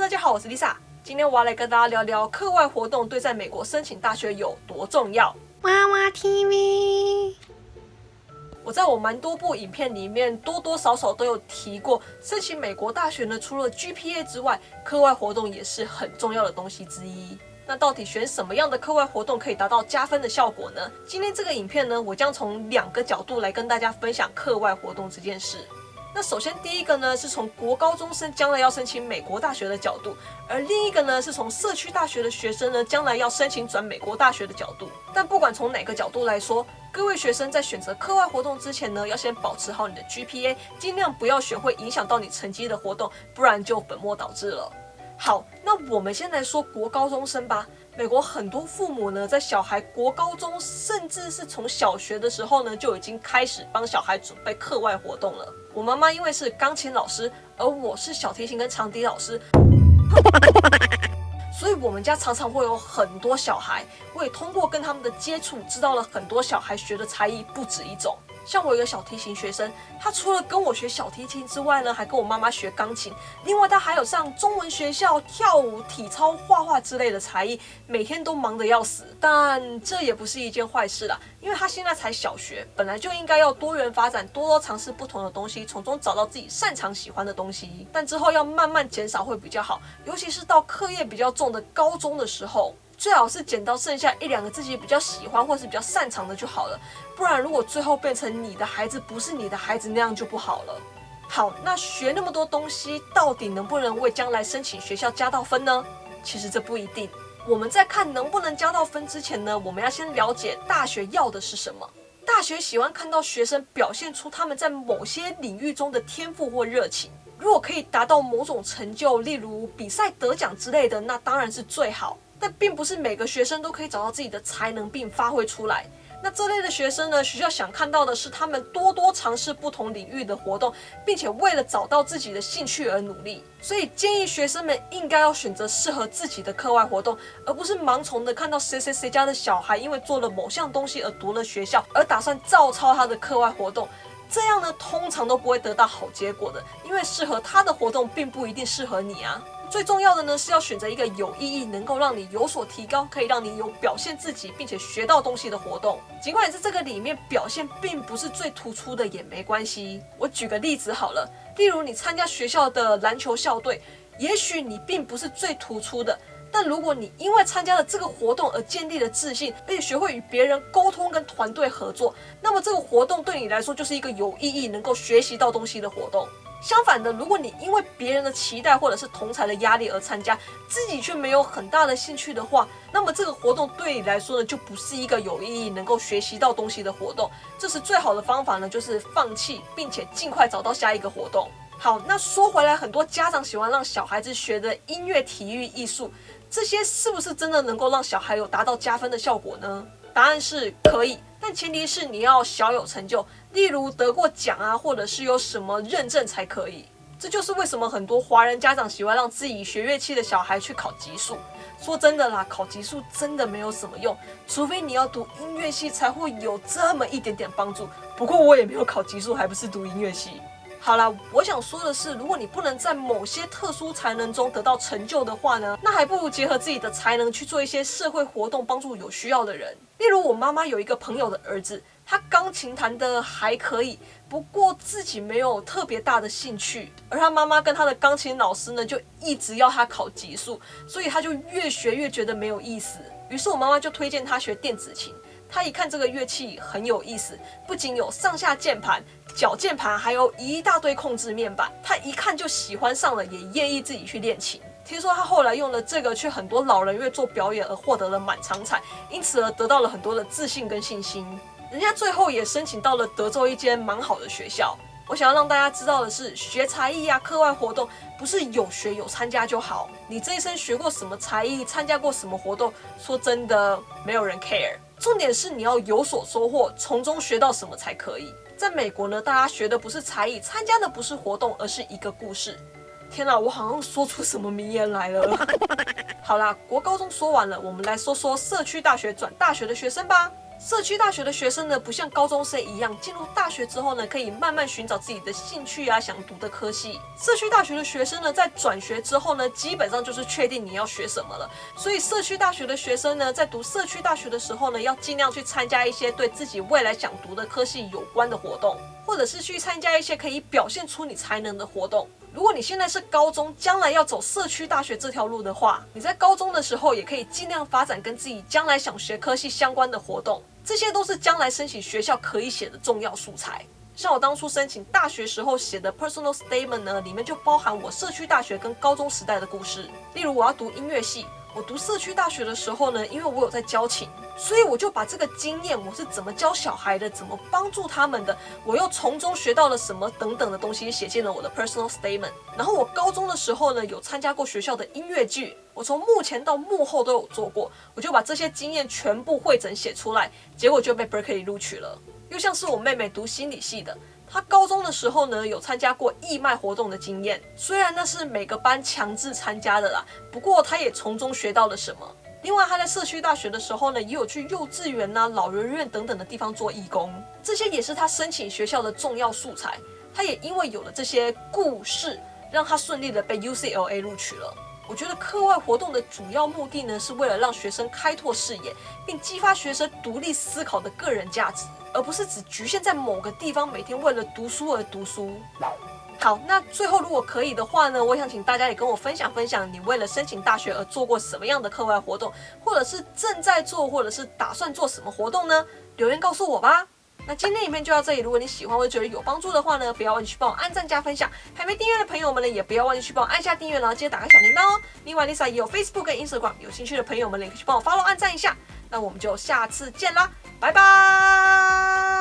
大家好，我是 Lisa。今天我要来跟大家聊聊课外活动对在美国申请大学有多重要。娃娃 TV， 我在我蛮多部影片里面多多少少都有提过，申请美国大学呢，除了 GPA 之外，课外活动也是很重要的东西之一。那到底选什么样的课外活动可以达到加分的效果呢？今天这个影片呢，我将从2个角度来跟大家分享课外活动这件事。那首先第一个呢，是从国高中生将来要申请美国大学的角度，而另一个呢，是从社区大学的学生呢，将来要申请转美国大学的角度。但不管从哪个角度来说，各位学生在选择课外活动之前呢，要先保持好你的 GPA， 尽量不要选会影响到你成绩的活动，不然就本末倒置了。好，那我们先来说国高中生吧。美国很多父母呢，在小孩国高中，甚至是从小学的时候呢，就已经开始帮小孩准备课外活动了。我妈妈因为是钢琴老师，而我是小提琴跟长笛老师，所以我们家常常会有很多小孩。我也通过跟他们的接触，知道了很多小孩学的才艺不止一种。像我有一个小提琴学生，他除了跟我学小提琴之外呢，还跟我妈妈学钢琴。另外他还有上中文学校、跳舞、体操、画画之类的才艺，每天都忙得要死。但这也不是一件坏事啦，因为他现在才小学，本来就应该要多元发展，多尝试不同的东西，从中找到自己擅长喜欢的东西。但之后要慢慢减少会比较好，尤其是到课业比较重的高中的时候。最好是捡到剩下1-2个自己比较喜欢或是比较擅长的就好了，不然如果最后变成你的孩子不是你的孩子，那样就不好了。好，那学那么多东西，到底能不能为将来申请学校加到分呢？其实这不一定。我们在看能不能加到分之前呢，我们要先了解大学要的是什么。大学喜欢看到学生表现出他们在某些领域中的天赋或热情。如果可以达到某种成就，例如比赛得奖之类的，那当然是最好。但并不是每个学生都可以找到自己的才能并发挥出来。那这类的学生呢，学校想看到的是他们多多尝试不同领域的活动，并且为了找到自己的兴趣而努力。所以建议学生们应该要选择适合自己的课外活动，而不是盲从的看到谁家的小孩因为做了某项东西而读了学校，而打算照抄他的课外活动。这样呢，通常都不会得到好结果的，因为适合他的活动并不一定适合你啊。最重要的呢，是要选择一个有意义、能够让你有所提高、可以让你有表现自己并且学到东西的活动。尽管在这个里面表现并不是最突出的也没关系。我举个例子好了，例如你参加学校的篮球校队，也许你并不是最突出的，但如果你因为参加了这个活动而建立了自信，而且学会与别人沟通跟团队合作，那么这个活动对你来说就是一个有意义、能够学习到东西的活动。相反的，如果你因为别人的期待或者是同侪的压力而参加，自己却没有很大的兴趣的话，那么这个活动对你来说呢，就不是一个有意义、能够学习到东西的活动。这时最好的方法呢，就是放弃，并且尽快找到下一个活动。好，那说回来，很多家长喜欢让小孩子学的音乐、体育、艺术，这些是不是真的能够让小孩有达到加分的效果呢？答案是可以，但前提是你要小有成就，例如得过奖啊，或者是有什么认证才可以。这就是为什么很多华人家长喜欢让自己学乐器的小孩去考级数。说真的啦，考级数真的没有什么用，除非你要读音乐系才会有这么一点点帮助。不过我也没有考级数，还不是读音乐系。好啦，我想说的是，如果你不能在某些特殊才能中得到成就的话呢，那还不如结合自己的才能去做一些社会活动，帮助有需要的人。例如我妈妈有一个朋友的儿子，他钢琴弹得还可以，不过自己没有特别大的兴趣，而他妈妈跟他的钢琴老师呢，就一直要他考级数，所以他就越学越觉得没有意思。于是我妈妈就推荐他学电子琴。他一看这个乐器很有意思，不仅有上下键盘、脚键盘，还有一大堆控制面板，他一看就喜欢上了，也愿意自己去练琴。听说他后来用了这个去很多老人院做表演，而获得了满场彩，因此而得到了很多的自信跟信心。人家最后也申请到了德州一间蛮好的学校。我想要让大家知道的是，学才艺啊，课外活动不是有学有参加就好。你这一生学过什么才艺，参加过什么活动，说真的，没有人 care。重点是你要有所收获，从中学到什么才可以。在美国呢，大家学的不是才艺，参加的不是活动，而是一个故事。天哪，我好像说出什么名言来了。好啦，国高中说完了，我们来说说社区大学转大学的学生吧。社区大学的学生呢，不像高中生一样，进入大学之后呢，可以慢慢寻找自己的兴趣啊，想读的科系。社区大学的学生呢，在转学之后呢，基本上就是确定你要学什么了。所以社区大学的学生呢，在读社区大学的时候呢，要尽量去参加一些对自己未来想读的科系有关的活动，或者是去参加一些可以表现出你才能的活动。如果你现在是高中，将来要走社区大学这条路的话，你在高中的时候也可以尽量发展跟自己将来想学科系相关的活动，这些都是将来申请学校可以写的重要素材。像我当初申请大学时候写的 personal statement 呢，里面就包含我社区大学跟高中时代的故事。例如我要读音乐系，我读社区大学的时候呢，因为我有在教琴，所以我就把这个经验，我是怎么教小孩的，怎么帮助他们的，我又从中学到了什么等等的东西，写进了我的 personal statement。然后我高中的时候呢，有参加过学校的音乐剧，我从幕前到幕后都有做过，我就把这些经验全部汇整写出来，结果就被 Berkeley 录取了。又像是我妹妹读心理系的，她高中的时候呢，有参加过义卖活动的经验，虽然那是每个班强制参加的啦，不过她也从中学到了什么。另外，她在社区大学的时候呢，也有去幼稚园啊、老人院等等的地方做义工，这些也是她申请学校的重要素材。她也因为有了这些故事，让她顺利的被 UCLA 录取了。我觉得课外活动的主要目的呢，是为了让学生开拓视野，并激发学生独立思考的个人价值，而不是只局限在某个地方，每天为了读书而读书。好，那最后如果可以的话呢，我想请大家也跟我分享分享，你为了申请大学而做过什么样的课外活动，或者是正在做，或者是打算做什么活动呢？留言告诉我吧。那今天影片就到这里，如果你喜欢或者觉得有帮助的话呢，不要忘记去帮我按赞加分享。还没订阅的朋友们呢，也不要忘记去帮我按下订阅，然后记得打开小铃铛哦。另外 Lisa 也有 Facebook 跟 Instagram， 有兴趣的朋友们也可以去帮我 follow 按赞一下。那我们就下次见啦，拜拜。